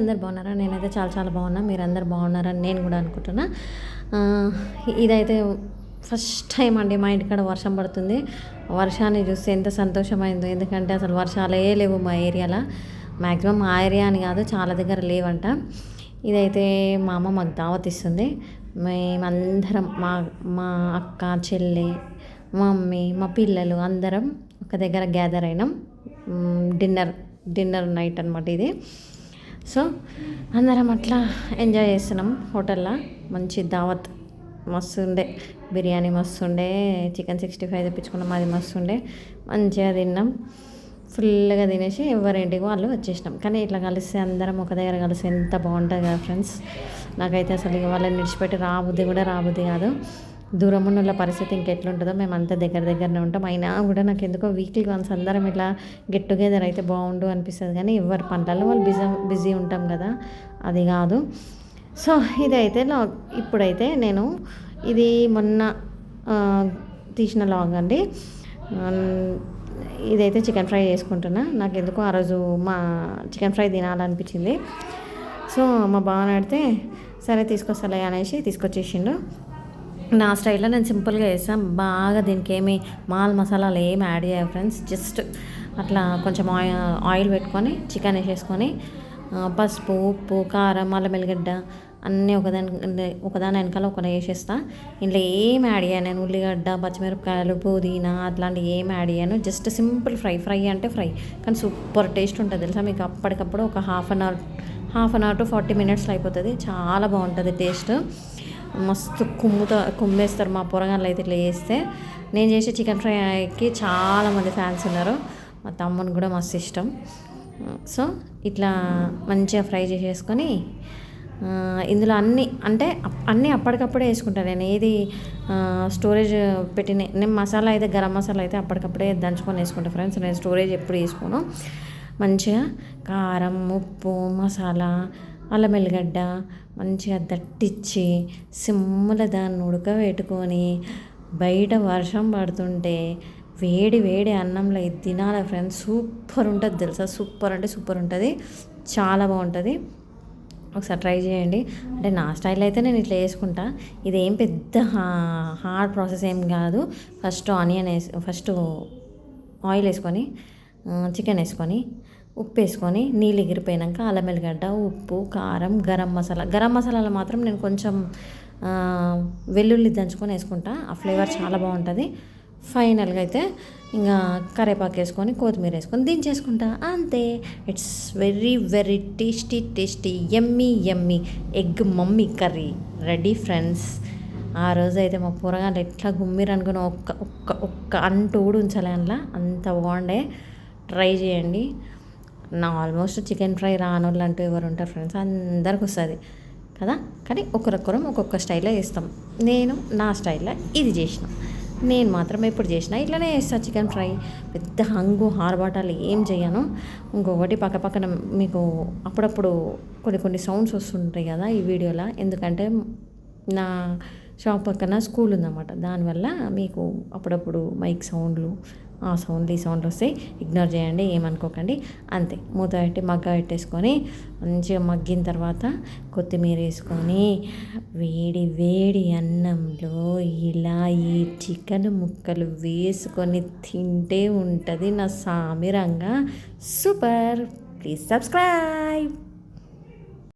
అందరు బాగున్నారా? నేనైతే చాలా చాలా బాగున్నా. మీరందరూ బాగున్నారని నేను కూడా అనుకుంటున్నా. ఇదైతే ఫస్ట్ టైం అండి మా ఇంటికాడ వర్షం పడుతుంది. వర్షాన్ని చూస్తే ఎంత సంతోషమైందో, ఎందుకంటే అసలు వర్షాలే లేవు మా ఏరియాలో. మ్యాక్సిమం మా ఏరియా అని కాదు, చాలా దగ్గర లేవంట. ఇదైతే మా అమ్మ మాకు దావత్ ఇస్తుంది. మేమందరం మా మా అక్క, చెల్లి, మమ్మీ, మా పిల్లలు అందరం ఒక దగ్గర గ్యాదర్ అయినాం. డిన్నర్ నైట్ అనమాట ఇది. సో అందరం అట్లా ఎంజాయ్ చేస్తున్నాం హోటల్లో. మంచి దావత్ మస్తు ఉండే, బిర్యానీ మస్తు ఉండే, చికెన్ 65 తెప్పించుకున్నాం, అది మస్తు ఉండే. మంచిగా తిన్నాం, ఫుల్గా తినేసి ఎవరింటికి వాళ్ళు వచ్చేసినాం. కానీ ఇట్లా కలిస్తే అందరం ఒక దగ్గర కలిసి ఎంత బాగుంటుంది కదా ఫ్రెండ్స్. నాకైతే అసలు ఇక వాళ్ళని విడిచిపెట్టి రాబుద్ది కాదు. దూరం ఉన్న పరిస్థితి ఇంకెట్లుంటుందో. మేము అంతా దగ్గరనే ఉంటాం. అయినా కూడా నాకు ఎందుకో వీక్లీ వన్స్ అందరం ఇట్లా గెట్ టుగెదర్ అయితే బాగుండు అనిపిస్తుంది. కానీ ఎవరి పనులలో వాళ్ళు బిజీ ఉంటాం కదా, అది కాదు. సో ఇదైతే ఇప్పుడైతే నేను ఇది మొన్న తీసిన లాగ్ అండి. ఇదైతే చికెన్ ఫ్రై చేసుకుంటున్నా. నాకు ఎందుకో ఆ రోజు మా చికెన్ ఫ్రై తినాలనిపించింది. సో మా బావని అడిగితే సరే తీసుకొస్తాలే అనేసి తీసుకొచ్చేసిండు. నా స్టైల్లో నేను సింపుల్గా వేసాను. బాగా దీనికి ఏమి మసాలాలు ఏమి యాడ్ చేయాలి ఫ్రెండ్స్. జస్ట్ అట్లా కొంచెం ఆయిల్ పెట్టుకొని చికెన్ వేసేసుకొని పసుపు, ఉప్పు, కారం, అల్లం వెల్లిగడ్డ అన్నీ ఒకదాని వెనకాల ఒకటి వేసేస్తా. ఇంట్లో ఏం యాడ్ చేయను నేను. ఉల్లిగడ్డ, పచ్చిమిరపకాయలు, పుదీనా అట్లాంటివి ఏం యాడ్ చేయను. జస్ట్ సింపుల్ ఫ్రై అంటే ఫ్రై, కానీ సూపర్ టేస్ట్ ఉంటుంది తెలుసా మీకు. అప్పటికప్పుడు ఒక హాఫ్ అన్ అవర్ టు 40 minutesలో అయిపోతుంది. చాలా బాగుంటుంది టేస్ట్. మస్తు కుమ్మేస్తారు మా పొరగాళ్ళు అయితే ఇట్లా చేస్తే. నేను చేసే చికెన్ ఫ్రైకి చాలామంది ఫ్యాన్స్ ఉన్నారు. మా తమ్ముని కూడా మస్తు ఇష్టం. సో ఇట్లా మంచిగా ఫ్రై చేసేసుకొని ఇందులో అన్నీ అప్పటికప్పుడే వేసుకుంటాను నేను. ఏది స్టోరేజ్ నేను మసాలా అయితే గరం మసాలా అయితే అప్పటికప్పుడే దంచుకొని వేసుకుంటాను ఫ్రెండ్స్. నేను స్టోరేజ్ ఎప్పుడు వేసుకోను. మంచిగా కారం, ఉప్పు, మసాలా, అల్లం వెల్లిగడ్డ మంచిగా దట్టించి సిమ్ముల దాన్ని ఉడకబెట్టుకొని బయట వర్షం పడుతుంటే వేడి అన్నంలో ఇది తినాలి ఫ్రెండ్స్. సూపర్ ఉంటుంది తెలుసా. సూపర్ అంటే సూపర్ ఉంటుంది, చాలా బాగుంటుంది. ఒకసారి ట్రై చేయండి. అంటే నా స్టైల్ అయితే నేను ఇట్లా వేసుకుంటా. ఇదేం పెద్ద హార్డ్ ప్రాసెస్ ఏం కాదు. ఫస్ట్ ఆయిల్ వేసుకొని చికెన్ వేసుకొని ఉప్పు వేసుకొని నీళ్ళు ఎగిరిపోయాక అల్లం వెల్లిగడ్డ, ఉప్పు, కారం, గరం మసాలాలు మాత్రం నేను కొంచెం వెల్లుల్లి దంచుకొని వేసుకుంటా. ఆ ఫ్లేవర్ చాలా బాగుంటుంది. ఫైనల్గా అయితే ఇంకా కరివేపాకు వేసుకొని కొత్తిమీర వేసుకొని దించేసుకుంటా, అంతే. It's very tasty yummy egg mummy curry ready friends. ఆ రోజు అయితే మా కూరగాయలు ఎట్లా గుమ్మిరు అనుకుని ఒక్క అంటూ కూడా ఉంచాలి అందులో, అంత బాగుండే. ట్రై చేయండి. ఆల్మోస్ట్ చికెన్ ఫ్రై రానోళ్ళు అంటూ ఎవరు ఉంటారు ఫ్రెండ్స్, అందరికి వస్తుంది కదా. కానీ ఒక్కొక్కరం ఒక్కొక్క స్టైల్లో చేస్తాం. నేను నా స్టైల్లో ఇది చేసిన. నేను మాత్రం ఎప్పుడు చేసినా ఇట్లనే చేస్తాను చికెన్ ఫ్రై. పెద్ద హార్బాటాలు ఏం చేయను. ఇంకొకటి పక్కన మీకు అప్పుడప్పుడు కొన్ని సౌండ్స్ వస్తుంటాయి కదా ఈ వీడియోలో. ఎందుకంటే నా షాప్ పక్కన స్కూల్ ఉందన్నమాట. దానివల్ల మీకు అప్పుడప్పుడు మైక్ సౌండ్లు, ఆ సౌండ్లు ఈ సౌండ్లు వస్తాయి. ఇగ్నోర్ చేయండి, ఏమనుకోకండి. అంతే. మూత పెట్టి పెట్టేసుకొని మంచిగా మగ్గిన తర్వాత కొత్తిమీర వేసుకొని వేడి అన్నంలో ఇలా ఈ చికెన్ ముక్కలు వేసుకొని తింటే ఉంటుంది నా సామిరంగా. సూపర్. Please subscribe.